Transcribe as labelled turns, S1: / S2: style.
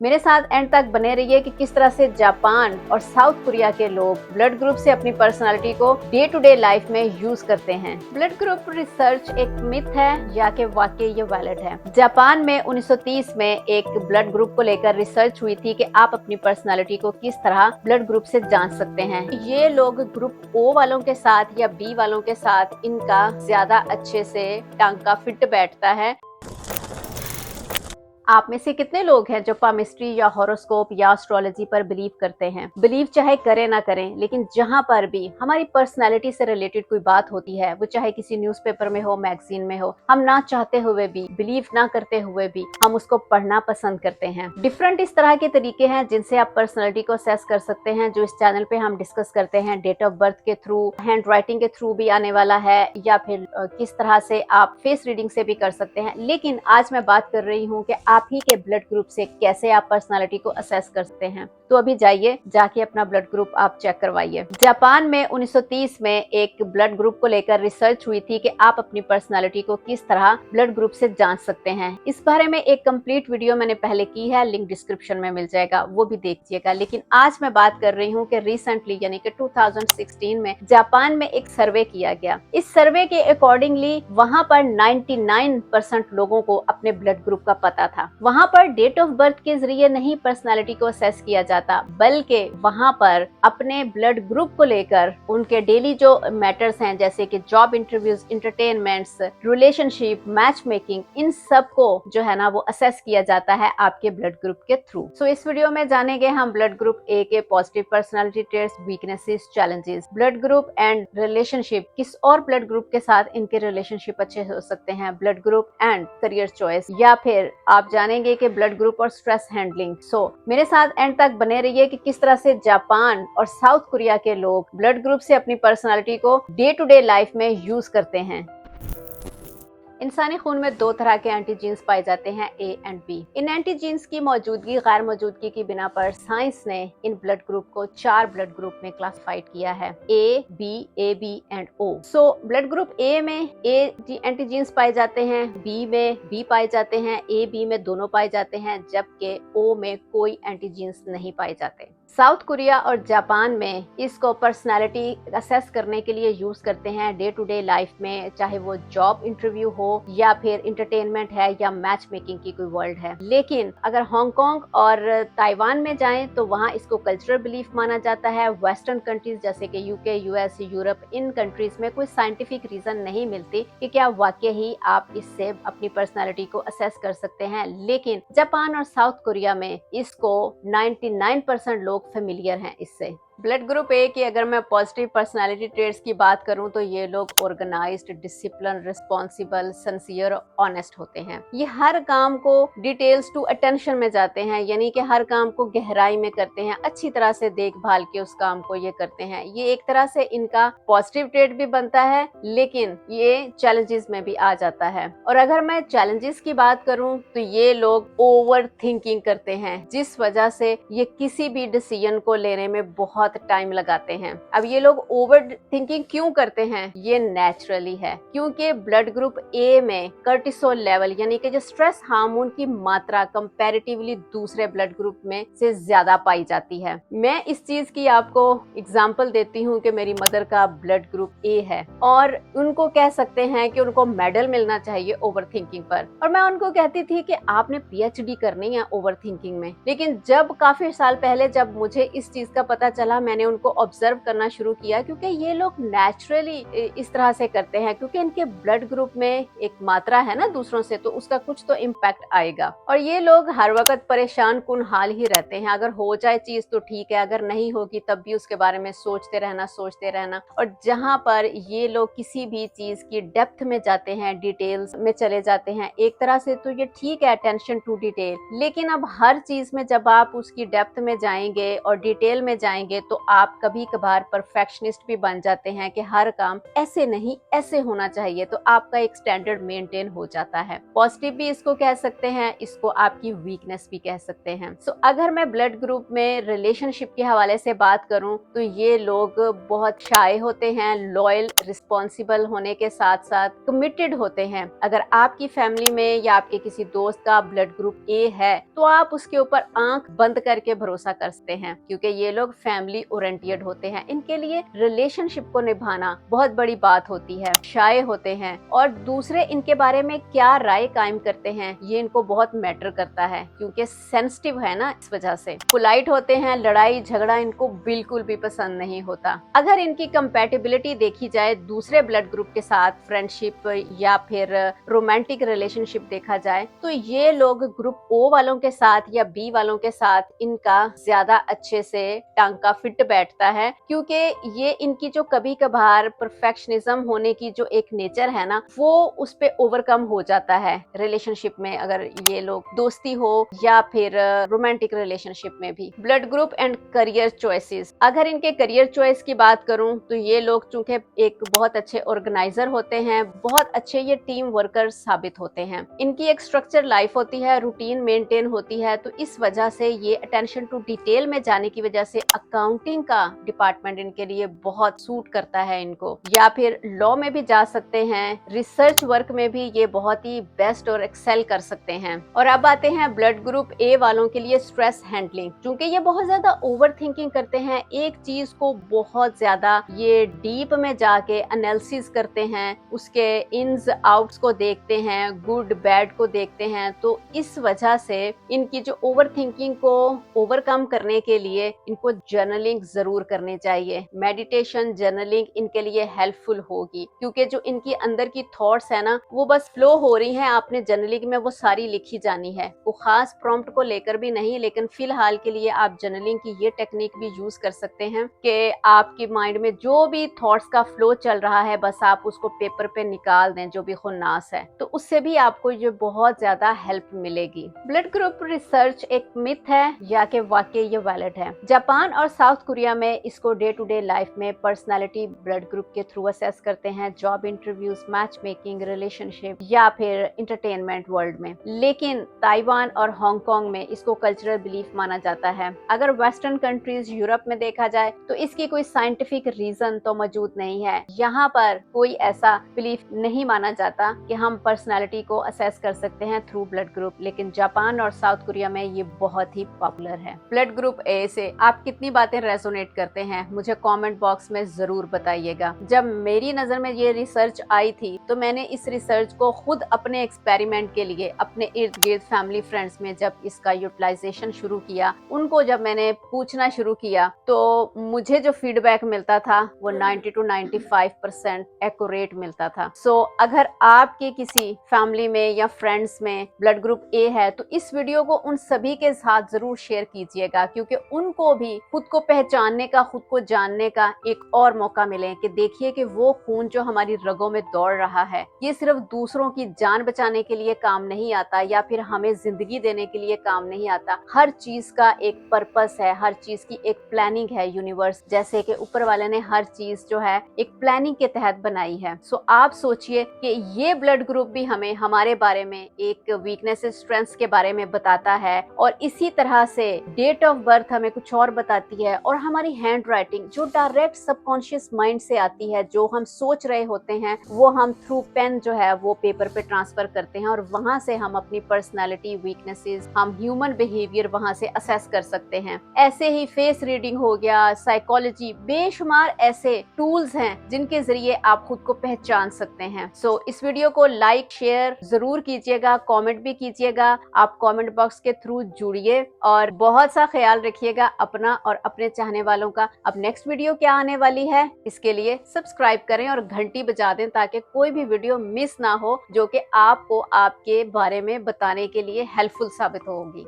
S1: मेरे साथ एंड तक बने रहिए कि किस तरह से जापान और साउथ कोरिया के लोग ब्लड ग्रुप से अपनी पर्सनालिटी को डे टू डे लाइफ में यूज करते हैं। ब्लड ग्रुप रिसर्च एक मिथ है या कि वाकई ये वैलिड है। जापान में 1930 में एक ब्लड ग्रुप को लेकर रिसर्च हुई थी कि आप अपनी पर्सनालिटी को किस तरह ब्लड ग्रुप से जांच सकते हैं। ये लोग ग्रुप ओ वालों के साथ या बी वालों के साथ इनका ज्यादा अच्छे से टांका फिट बैठता है। आप में से कितने लोग हैं जो पामिस्ट्री या हॉरोस्कोप या एस्ट्रोलॉजी पर बिलीव करते हैं? बिलीव चाहे करें ना करें, लेकिन जहां पर भी हमारी पर्सनैलिटी से रिलेटेड कोई बात होती है, वो चाहे किसी न्यूज़पेपर में हो, मैगजीन में हो, हम ना चाहते हुए भी, बिलीव ना करते हुए भी हम उसको पढ़ना पसंद करते हैं। डिफरेंट इस तरह के तरीके हैं जिनसे आप पर्सनैलिटी को असेस कर सकते हैं, जो इस चैनल पे हम डिस्कस करते हैं। डेट ऑफ बर्थ के थ्रू, हैंड राइटिंग के थ्रू भी आने वाला है, या फिर किस तरह से आप फेस रीडिंग से भी कर सकते हैं। लेकिन आज मैं बात कर रही हूँ कि आप ही के ब्लड ग्रुप से कैसे आप पर्सनालिटी को असेस कर सकते हैं। तो अभी जाइए, जाके अपना ब्लड ग्रुप आप चेक करवाइए। जापान में 1930 में एक ब्लड ग्रुप को लेकर रिसर्च हुई थी कि आप अपनी पर्सनालिटी को किस तरह ब्लड ग्रुप से जांच सकते हैं। इस बारे में एक कंप्लीट वीडियो मैंने पहले की है, लिंक डिस्क्रिप्शन में मिल जाएगा, वो भी देखिएगा। लेकिन आज मैं बात कर रही हूँ कि रिसेंटली यानी कि 2016 में जापान में एक सर्वे किया गया। इस सर्वे के अकॉर्डिंगली वहां पर 99% लोगों को अपने ब्लड ग्रुप का पता था। वहां पर डेट ऑफ बर्थ के जरिए नहीं पर्सनालिटी को असेस किया जाता, बल्कि वहां पर अपने ब्लड ग्रुप को लेकर उनके डेली जो मैटर्स हैं, जैसे कि job interviews, entertainments, relationship, match making, इन सब को जो है ना वो असेस किया जाता है आपके ब्लड ग्रुप के थ्रू। सो इस वीडियो में जानेंगे हम ब्लड ग्रुप ए के positive personality traits, weaknesses, challenges, blood group and relationship, किस और ब्लड ग्रुप के साथ इनके रिलेशनशिप अच्छे हो सकते हैं, blood group and career choice, या फिर आप जानेंगे कि ब्लड ग्रुप और स्ट्रेस हैंडलिंग। सो मेरे साथ एंड तक बने रहिए कि किस तरह से जापान और साउथ कोरिया के लोग ब्लड ग्रुप से अपनी पर्सनालिटी को डे टू डे लाइफ में यूज करते हैं। इंसानी खून में दो तरह के एंटीजीन्स पाए जाते हैं, ए एंड बी। इन एंटीजीन्स की मौजूदगी गैर मौजूदगी की बिना पर साइंस ने इन ब्लड ग्रुप को 4 ब्लड ग्रुप में क्लासिफाइड किया है, A B and O. So blood group A में ए एंटीजीन्स पाए जाते हैं, बी में बी पाए जाते हैं, ए बी में दोनों पाए जाते हैं, जबकि ओ में कोई एंटीजीन्स नहीं पाए जाते। साउथ कोरिया और जापान में इसको पर्सनालिटी असेस करने के लिए यूज करते हैं डे टू डे लाइफ में, चाहे वो जॉब इंटरव्यू हो या फिर इंटरटेनमेंट है या मैच मेकिंग की कोई वर्ल्ड है। लेकिन अगर हांगकांग और ताइवान में जाएं तो वहां इसको कल्चरल बिलीफ माना जाता है। वेस्टर्न कंट्रीज जैसे कि यूके, यूएस, यूरोप, इन कंट्रीज में कोई साइंटिफिक रीजन नहीं मिलती कि क्या वाकई ही आप इससे अपनी पर्सनालिटी को असेस कर सकते हैं। लेकिन जापान और साउथ कोरिया में इसको 99% लोग फेमिलियर हैं इससे। ब्लड ग्रुप ए की अगर मैं पॉजिटिव पर्सनालिटी ट्रेट्स की बात करूं तो ये लोग organised, discipline, responsible, sincere, honest होते हैं। ये हर काम को डिटेल्स टू अटेंशन में जाते हैं, यानी कि हर काम को गहराई में करते हैं, अच्छी तरह से देखभाल के उस काम को ये करते हैं। ये एक तरह से इनका पॉजिटिव ट्रेट भी बनता है, लेकिन ये चैलेंजेस में भी आ जाता है। और अगर मैं चैलेंजेस की बात करूं तो ये लोग ओवर थिंकिंग करते हैं, जिस वजह से ये किसी भी डिसीजन को लेने में बहुत टाइम लगाते हैं। अब ये लोग ओवर थिंकिंग क्यों करते हैं? ये नेचुरली है, क्योंकि ब्लड ग्रुप ए में कर्टिसोल लेवल यानी कि जो स्ट्रेस हार्मोन की मात्रा कंपैरेटिवली दूसरे ब्लड ग्रुप में से ज्यादा पाई जाती है। मैं इस चीज की आपको एग्जांपल देती हूँ कि मेरी मदर का ब्लड ग्रुप ए है और उनको कह सकते हैं कि उनको मेडल मिलना चाहिए ओवर थिंकिंग पर। और मैं उनको कहती थी कि आपने पीएचडी करनी है ओवर थिंकिंग में। लेकिन जब काफी साल पहले जब मुझे इस चीज का पता चला, मैंने उनको ऑब्जर्व करना शुरू किया, क्योंकि ये लोग नेचुरली इस तरह से करते हैं, क्योंकि इनके ब्लड ग्रुप में एक मात्रा है ना दूसरों से, तो उसका कुछ तो इम्पैक्ट आएगा। और ये लोग हर वक्त परेशान कुन हाल ही रहते हैं। अगर हो जाए चीज तो ठीक है, अगर नहीं होगी तब भी उसके बारे में सोचते रहना। और जहां पर ये लोग किसी भी चीज की डेप्थ में जाते हैं, डिटेल्स में चले जाते हैं, एक तरह से तो ये ठीक है, अटेंशन टू डिटेल, लेकिन अब हर चीज में जब आप उसकी डेप्थ में जाएंगे और डिटेल में जाएंगे तो आप कभी कभार परफेक्शनिस्ट भी बन जाते हैं कि हर काम ऐसे नहीं ऐसे होना चाहिए, तो आपका एक स्टैंडर्ड मेंटेन हो जाता है। पॉजिटिव भी इसको कह सकते हैं, इसको आपकी वीकनेस भी कह सकते हैं। सो अगर मैं ब्लड ग्रुप में रिलेशनशिप के हवाले से बात करूं तो ये लोग बहुत शाय होते हैं, लॉयल, रिस्पॉन्सिबल होने के साथ साथ कमिटेड होते हैं। अगर आपकी फैमिली में या आपके किसी दोस्त का ब्लड ग्रुप ए है तो आप उसके ऊपर आंख बंद करके भरोसा कर सकते हैं, क्योंकि ये लोग फैमिली ओरिएंटेड होते हैं। इनके लिए रिलेशनशिप को निभाना बहुत बड़ी बात होती है, शाय होते हैं और दूसरे इनके बारे में क्या राय कायम करते हैं ये इनको बहुत मैटर करता है, क्योंकि सेंसिटिव है ना, इस वजह से पोलाइट होते हैं। लड़ाई झगड़ा इनको बिल्कुल भी पसंद नहीं होता। अगर इनकी कंपैटिबिलिटी देखी जाए दूसरे ब्लड ग्रुप के साथ, फ्रेंडशिप या फिर रोमांटिक रिलेशनशिप देखा जाए, तो ये लोग ग्रुप ओ वालों के साथ या बी वालों के साथ इनका ज्यादा अच्छे से टांका फिट बैठता है, क्योंकि ये इनकी जो कभी कभार परफेक्शनिज्म होने की जो एक नेचर है ना, वो उस पे ओवरकम हो जाता है रिलेशनशिप में, अगर ये लोग दोस्ती हो या फिर रोमांटिक रिलेशनशिप में भी। Blood group and career choices, अगर इनके करियर चॉइस की बात करूं तो ये लोग चूंकि एक बहुत अच्छे ऑर्गेनाइजर होते हैं, बहुत अच्छे ये टीम वर्कर साबित होते हैं। इनकी एक स्ट्रक्चर लाइफ होती है, रूटीन मेंटेन होती है, तो इस वजह से ये अटेंशन टू डिटेल में जाने की वजह से अकाउंटिंग का डिपार्टमेंट इनके लिए बहुत सूट करता है इनको, या फिर लॉ में भी जा सकते हैं, रिसर्च वर्क में भी ये बहुत ही बेस्ट और एक्सेल कर सकते हैं। और अब आते हैं ब्लड ग्रुप ए वालों के लिए स्ट्रेस हैंडलिंग, क्योंकि ये बहुत ज्यादा ओवर थिंकिंग करते हैं, एक चीज को बहुत ज्यादा ये डीप में जाके एनालिसिस करते हैं, उसके इन्स आउट्स को देखते हैं, गुड बैड को देखते हैं। तो इस वजह से इनकी जो ओवर थिंकिंग को ओवरकम करने के लिए इनको जर्नलिंग जरूर करनी चाहिए। मेडिटेशन, जर्नलिंग इनके लिए हेल्पफुल होगी, क्योंकि जो इनकी अंदर की थॉट्स है ना, वो बस फ्लो हो रही हैं, आपने जर्नलिंग में वो सारी लिखी जानी है। वो खास प्रॉम्प्ट को लेकर भी नहीं, लेकिन फिलहाल के लिए आप जर्नलिंग की ये टेक्निक भी यूज कर सकते हैं कि आपकी माइंड में जो भी थॉट्स का फ्लो चल रहा है, बस आप उसको पेपर पे निकाल दें, जो भी खुन्नास है, तो उससे भी आपको ये बहुत ज्यादा हेल्प मिलेगी। ब्लड ग्रुप रिसर्च एक मिथ है या कि वाकई ये वैलिड है? जापान और साउथ कोरिया में इसको डे टू डे लाइफ में पर्सनालिटी ब्लड ग्रुप के थ्रू असेस करते हैं, job interviews, match making, relationship या फिर इंटरटेनमेंट वर्ल्ड में। लेकिन ताइवान और हांगकांग में इसको कल्चरल बिलीफ माना जाता है। अगर वेस्टर्न कंट्रीज, यूरोप में देखा जाए तो इसकी कोई साइंटिफिक रीजन तो मौजूद नहीं है। यहाँ पर कोई ऐसा बिलीफ नहीं माना जाता कि हम पर्सनालिटी को असेस कर सकते हैं थ्रू ब्लड ग्रुप, लेकिन जापान और साउथ कोरिया में ये बहुत ही पॉपुलर है। ब्लड ग्रुप ए से आप कितनी बातें रेजोनेट करते हैं मुझे कमेंट बॉक्स में जरूर बताइएगा। जब मेरी नजर में ये रिसर्च आई थी तो मैंने इस रिसर्च को खुद अपने एक्सपेरिमेंट के लिए अपने इर्द गिर्द फैमिली फ्रेंड्स में जब इसका यूटिलाइजेशन शुरू किया, उनको जब मैंने पूछना शुरू किया, तो मुझे जो फीडबैक मिलता था वो 90 to 95% एक्यूरेट मिलता था। सो अगर आपके किसी फैमिली में या फ्रेंड्स में ब्लड ग्रुप ए है तो इस वीडियो को उन सभी के साथ जरूर शेयर कीजिएगा, क्योंकि उनको भी खुद को पहचानने का, खुद को जानने का एक और मौका मिले कि देखिए कि वो खून जो हमारी रगों में दौड़ रहा है ये सिर्फ दूसरों की जान बचाने के लिए काम नहीं आता या फिर हमें जिंदगी देने के लिए काम नहीं आता। हर चीज का एक पर्पस है, हर चीज की एक प्लानिंग है यूनिवर्स, जैसे कि ऊपर वाले ने हर चीज जो है एक प्लानिंग के तहत बनाई है। सो आप सोचिए कि ये ब्लड ग्रुप भी हमें हमारे बारे में एक वीकनेसेस, स्ट्रेंथ्स के बारे में बताता है, और इसी तरह से डेट ऑफ बर्थ हमें कुछ और बताती है, और हमारी हैंड राइटिंग जो डायरेक्ट सबकॉन्शियस माइंड से आती है, जो हम सोच रहे होते हैं वो हम थ्रू पेन जो है वो पेपर पे ट्रांसफर करते हैं, और वहां से हम अपनी पर्सनालिटी, वीकनेसेस, हम ह्यूमन बिहेवियर वहां से असेस कर सकते हैं। ऐसे ही फेस रीडिंग हो गया, साइकोलॉजी, बेशुमार ऐसे टूल्स हैं जिनके जरिए आप खुद को पहचान सकते हैं। सो इस वीडियो को लाइक, शेयर जरूर कीजिएगा, कमेंट भी कीजिएगा। आप कमेंट बॉक्स के थ्रू जुड़िए और बहुत सा ख्याल रखिएगा अपना और अपने चाहने वालों का। अब नेक्स्ट वीडियो क्या आने वाली है इसके लिए सब्सक्राइब करें और घंटी बजा दें, ताकि कोई भी वीडियो मिस ना हो जो कि आपको आपके बारे में बताने के लिए हेल्पफुल साबित होगी।